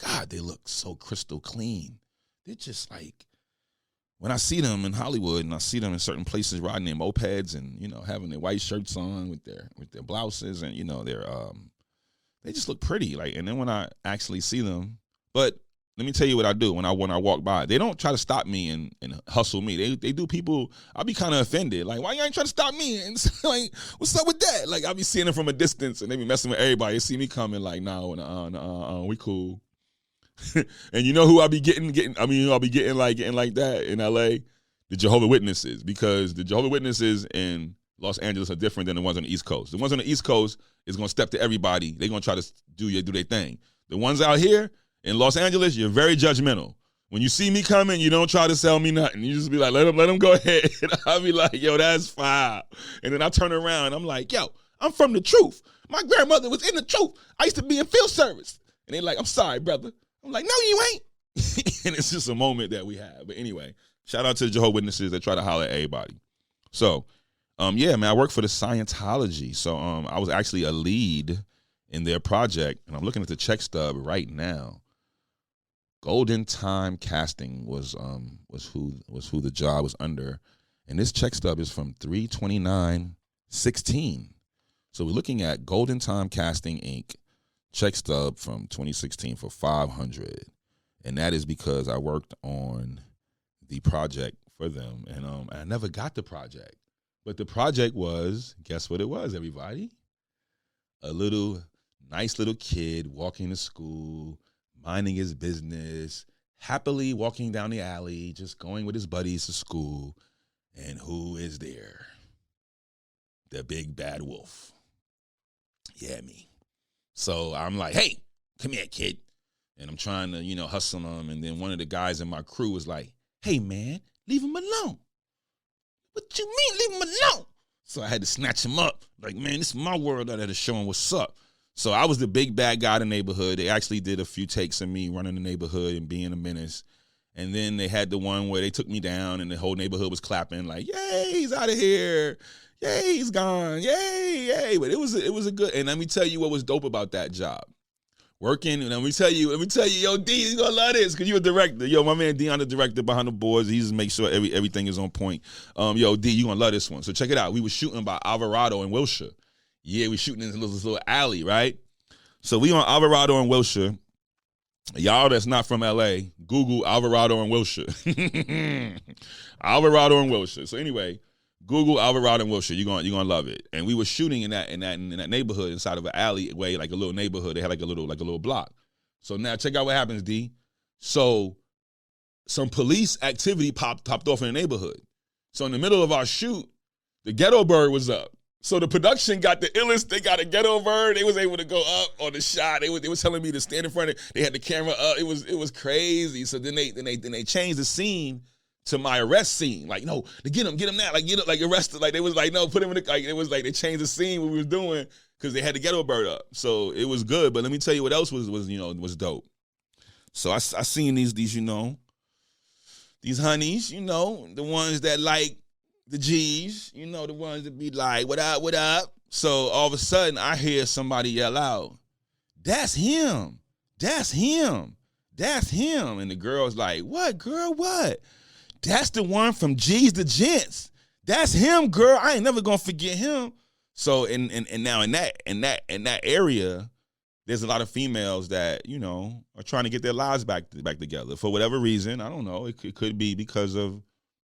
God, they look so crystal clean. They're just like, when I see them in Hollywood and I see them in certain places riding their mopeds and, you know, having their white shirts on with their blouses and, you know, they just look pretty. Like, and then when I actually see them, but let me tell you what I do when I walk by. They don't try to stop me and hustle me. They do people, I'll be kind of offended. Like, why you ain't trying to stop me? And like, what's up with that? Like, I'll be seeing them from a distance and they be messing with everybody. They see me coming like, no, we cool. And you know who I'll be getting like that in LA? The Jehovah's Witnesses, because the Jehovah's Witnesses in Los Angeles are different than the ones on the East Coast. The ones on the East Coast is gonna step to everybody. They're gonna try to do their thing. The ones out here in Los Angeles, you're very judgmental. When you see me coming, you don't try to sell me nothing. You just be like, let them go ahead. And I'll be like, yo, that's fine. And then I turn around and I'm like, yo, I'm from the truth. My grandmother was in the truth. I used to be in field service. And they're like, I'm sorry, brother. I'm like, no, you ain't. And it's just a moment that we have. But anyway, shout out to the Jehovah's Witnesses that try to holler at everybody. So, yeah, man, I work for the Scientology. So I was actually a lead in their project. And I'm looking at the check stub right now. Golden Time Casting was who the job was under. And this check stub is from 3/29/16. So we're looking at Golden Time Casting, Inc., check stub from 2016 for $500, and that is because I worked on the project for them, and I never got the project, but the project was, guess what it was, everybody? A nice little kid walking to school, minding his business, happily walking down the alley, just going with his buddies to school, and who is there? The big bad wolf. Yeah, me. So I'm like, hey, come here, kid. And I'm trying to, hustle him. And then one of the guys in my crew was like, hey, man, leave him alone. What you mean, leave him alone? So I had to snatch him up. Like, man, this is my world. I had to show him what's up. So I was the big bad guy in the neighborhood. They actually did a few takes of me running the neighborhood and being a menace. And then they had the one where they took me down and the whole neighborhood was clapping like, yay, he's out of here. Yay, he's gone. Yay, yay. But it was a good, and let me tell you what was dope about that job. Working, and let me tell you, yo, D, you gonna love this, because you're a director. Yo, my man Dion, the director behind the boards, he just makes sure everything is on point. Yo, D, you gonna love this one. So check it out. We were shooting by Alvarado and Wilshire. Yeah, we shooting in this little alley, right? So we on Alvarado and Wilshire. Y'all that's not from LA, Google Alvarado and Wilshire. Alvarado and Wilshire. So anyway, Google Alvarado and Wilshire. You're gonna love it. And we were shooting in that neighborhood inside of an alleyway, like a little neighborhood. They had like a little block. So now check out what happens, D. So some police activity popped off in the neighborhood. So in the middle of our shoot, the ghetto bird was up. So the production got the illest. They got a ghetto bird. They was able to go up on the shot. They was telling me to stand in front of it. They had the camera up. It was crazy. So then they changed the scene to my arrest scene. Like, no, to get him now. Like, get him, like arrested. Like they was like, no, put him in the, like, it was like they changed the scene what we was doing because they had the ghetto bird up. So it was good. But let me tell you what else was dope. So I seen these these honeys, the ones that like the G's, the ones that be like, what up, what up? So all of a sudden I hear somebody yell out, that's him. That's him. That's him. And the girl's like, what, girl, what? That's the one from G's the Gents. That's him, girl. I ain't never gonna forget him. So and now in that area, there's a lot of females that, you know, are trying to get their lives back together for whatever reason. I don't know. It could be because of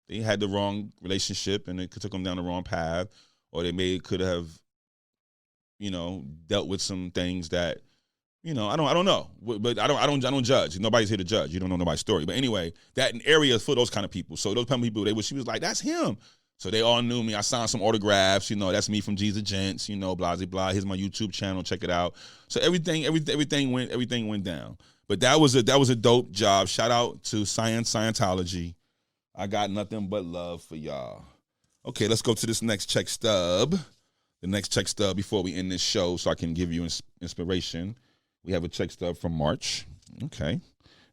they had the wrong relationship and it took them down the wrong path, or they could have, you know, dealt with some things that, you know, I don't know, but I don't judge. Nobody's here to judge. You don't know nobody's story. But anyway, that area is for those kind of people. So those kind of people, she was like, that's him. So they all knew me. I signed some autographs. You know, that's me from Jesus Gents. You know, blah blah blah. Here's my YouTube channel. Check it out. So everything went down. But that was a dope job. Shout out to Scientology. I got nothing but love for y'all. Okay, let's go to this next check stub. The next check stub before we end this show, so I can give you inspiration. We have a check stub from March. Okay,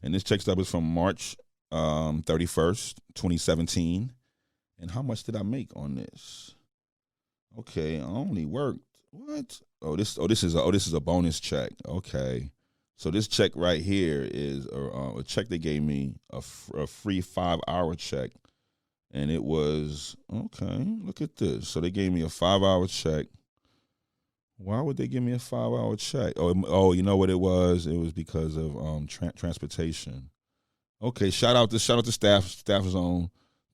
and this check stub is from March 31st, 2017. And how much did I make on this? Okay, I only worked what? This is a bonus check. Okay, so this check right here is a check they gave me, a free 5-hour check, and it was okay. Look at this. So they gave me a 5-hour check. Why would they give me a 5-hour check? Oh, you know what it was? It was because of transportation. Okay, shout out to Staff Zone.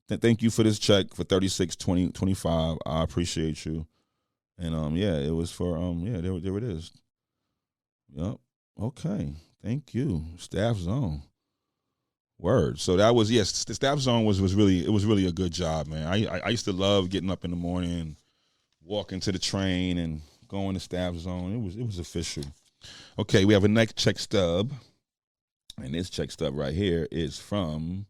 Thank you for this check for $36.25. I appreciate you. And yeah, it was for there it is. Yep. Okay. Thank you, Staff Zone. Word. So that was, yes, the Staff Zone was really a good job, man. I used to love getting up in the morning, walking to the train, and going to Staff Zone. It was official. Okay, we have a next check stub, and this check stub right here is from.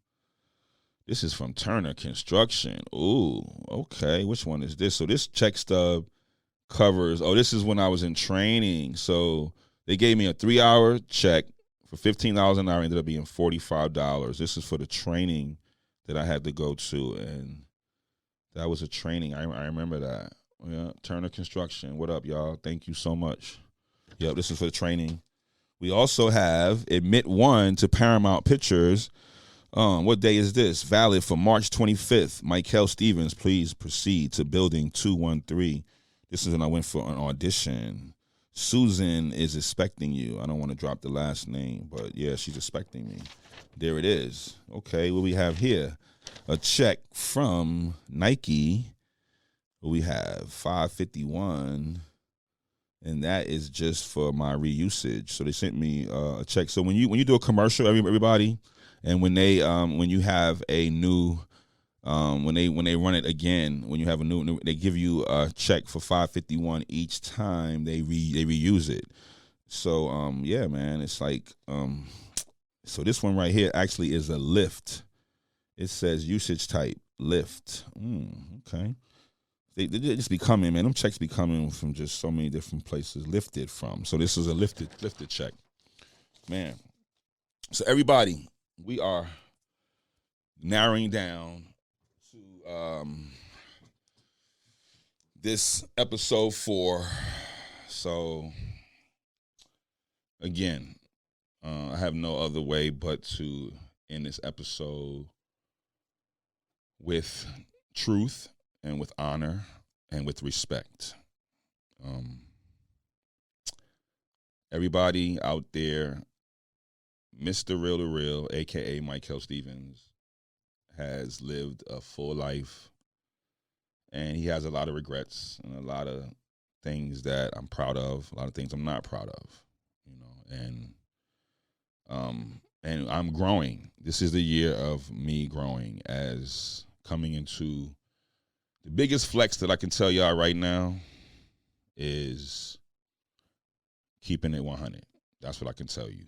This is from Turner Construction. Ooh, okay. Which one is this? So this check stub covers, this is when I was in training. So they gave me a 3-hour check for $15 an hour, ended up being $45. This is for the training that I had to go to. And that was a training. I remember that. Yeah, Turner Construction. What up, y'all? Thank you so much. Yep, this is for the training. We also have Admit 1 to Paramount Pictures. What day is this? Valid for March 25th. Michael Stevens, please proceed to building 213. This is when I went for an audition. Susan is expecting you. I don't want to drop the last name, but yeah, she's expecting me. There it is. Okay, what we have here? A check from Nike. We have $551, and that is just for my reusage. So they sent me a check. So when you do a commercial, everybody. And when you have a new, when they run it again, when you have a new, they give you a check for $551 each time they reuse it. So yeah, man, it's like so this one right here actually is a lift. It says usage type lift. Okay, they just be coming, man. Them checks be coming from just so many different places. Lifted from. So this is a lifted check, man. So everybody. We are narrowing down to this episode 4. So again, I have no other way but to end this episode with truth and with honor and with respect. Everybody out there, Mr. Real to Real, a.k.a. Michael Stevens, has lived a full life, and he has a lot of regrets and a lot of things that I'm proud of, a lot of things I'm not proud of, you know, and I'm growing. This is the year of me growing, as coming into the biggest flex that I can tell y'all right now is keeping it 100. That's what I can tell you.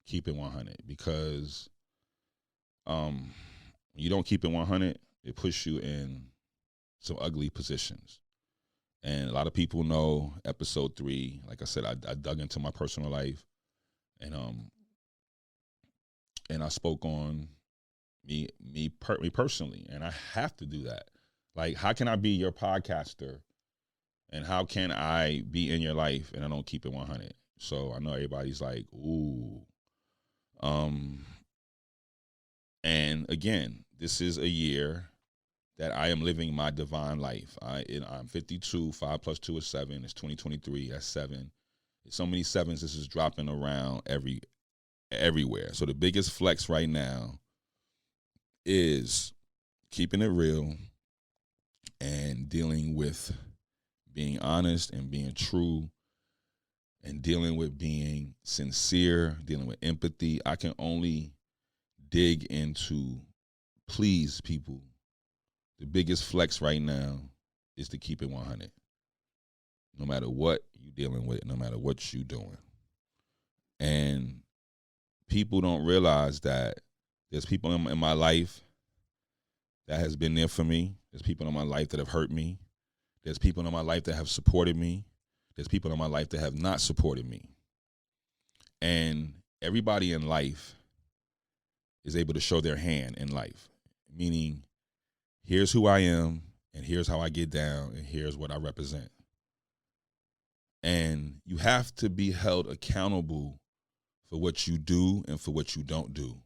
Keep it 100, because when you don't keep it 100, it puts you in some ugly positions. And a lot of people know episode 3. Like I said, I dug into my personal life, and I spoke on me personally, and I have to do that. Like, how can I be your podcaster, and how can I be in your life and I don't keep it 100? So I know everybody's like, ooh. And again, this is a year that I am living my divine life. I'm 52, 5 plus 2 is 7. It's 2023, that's 7. There's so many sevens, this is dropping around everywhere. So the biggest flex right now is keeping it real and dealing with being honest and being true and dealing with being sincere, dealing with empathy. I can only dig into please people. The biggest flex right now is to keep it 100. No matter what you're dealing with, no matter what you're doing. And people don't realize that there's people in my life that has been there for me. There's people in my life that have hurt me. There's people in my life that have supported me. There's people in my life that have not supported me. And everybody in life is able to show their hand in life, meaning here's who I am, and here's how I get down, and here's what I represent. And you have to be held accountable for what you do and for what you don't do.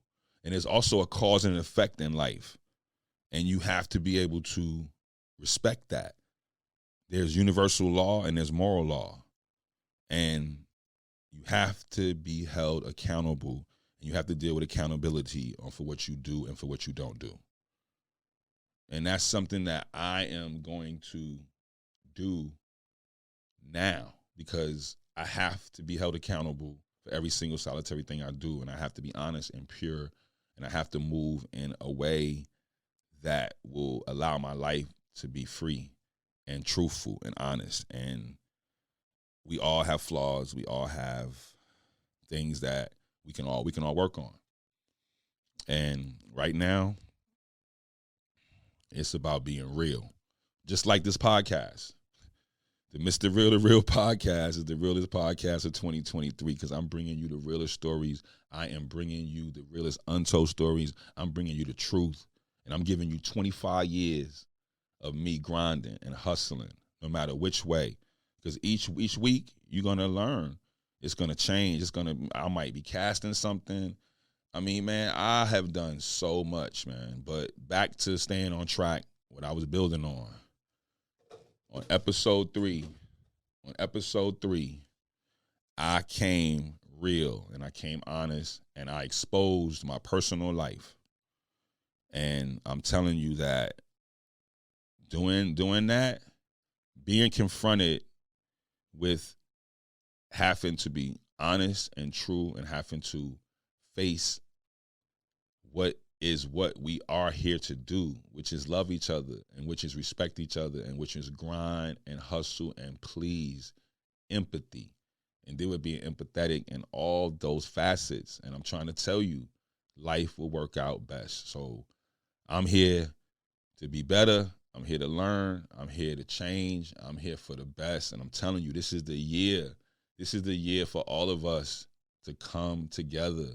And there's also a cause and an effect in life. And you have to be able to respect that. There's universal law and there's moral law. And you have to be held accountable, and you have to deal with accountability for what you do and for what you don't do. And that's something that I am going to do now, because I have to be held accountable for every single solitary thing I do, and I have to be honest and pure, and I have to move in a way that will allow my life to be free and truthful and honest. And we all have flaws. We all have things that we can all work on. And right now, it's about being real. Just like this podcast. The Mr. Real to Real podcast is the realest podcast of 2023, because I'm bringing you the realest stories. I am bringing you the realest untold stories. I'm bringing you the truth. And I'm giving you 25 years of me grinding and hustling, no matter which way. Because each week, you're going to learn. It's going to change. I might be casting something. I mean, man, I have done so much, man. But back to staying on track, what I was building on. On episode 3, I came real and I came honest, and I exposed my personal life. And I'm telling you that doing that, being confronted with having to be honest and true and having to face what we are here to do, which is love each other, and which is respect each other, and which is grind and hustle and please, empathy. And they would be empathetic in all those facets. And I'm trying to tell you, life will work out best. So I'm here to be better. I'm here to learn. I'm here to change. I'm here for the best. And I'm telling you, this is the year. This is the year for all of us to come together.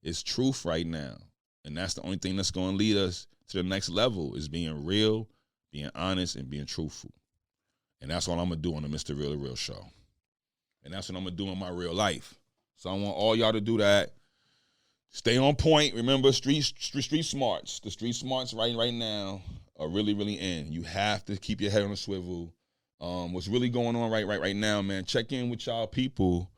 It's truth right now. And that's the only thing that's going to lead us to the next level, is being real, being honest, and being truthful. And that's what I'm going to do on the Mr. Real to Real show. And that's what I'm going to do in my real life. So I want all y'all to do that. Stay on point. Remember, street smarts. The street smarts right now are really, really in. You have to keep your head on a swivel. What's really going on right now, man, check in with y'all people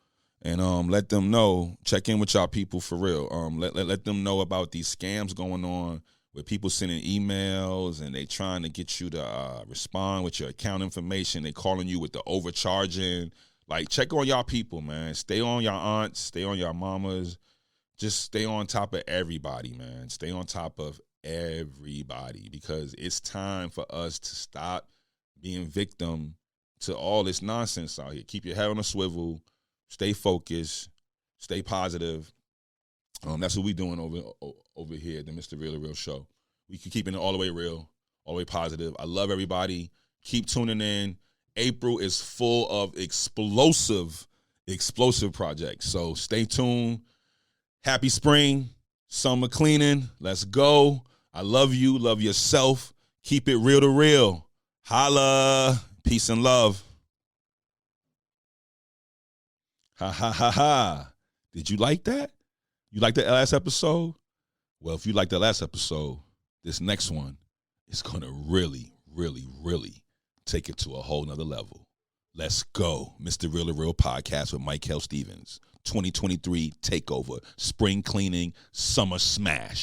and let them know. Check in with y'all people for real. Let them know about these scams going on with people sending emails and they trying to get you to respond with your account information. They calling you with the overcharging. Like, check on y'all people, man. Stay on your aunts. Stay on your mamas. Just stay on top of everybody, man. Stay on top of everybody, because it's time for us to stop being victim to all this nonsense out here. Keep your head on a swivel. Stay focused. Stay positive. That's what we doing over here at the Mr. Real to Real show. We can keep it all the way real, all the way positive. I love everybody. Keep tuning in. April is full of explosive projects. So stay tuned. Happy spring, summer cleaning. Let's go. I love you. Love yourself. Keep it real to real. Holla. Peace and love. Ha, ha, ha, ha. Did you like that? You like the last episode? Well, if you like the last episode, this next one is going to really, really, really take it to a whole nother level. Let's go. Mr. Real to Real podcast with Mike Stevens. 2023 takeover. Spring cleaning. Summer smash.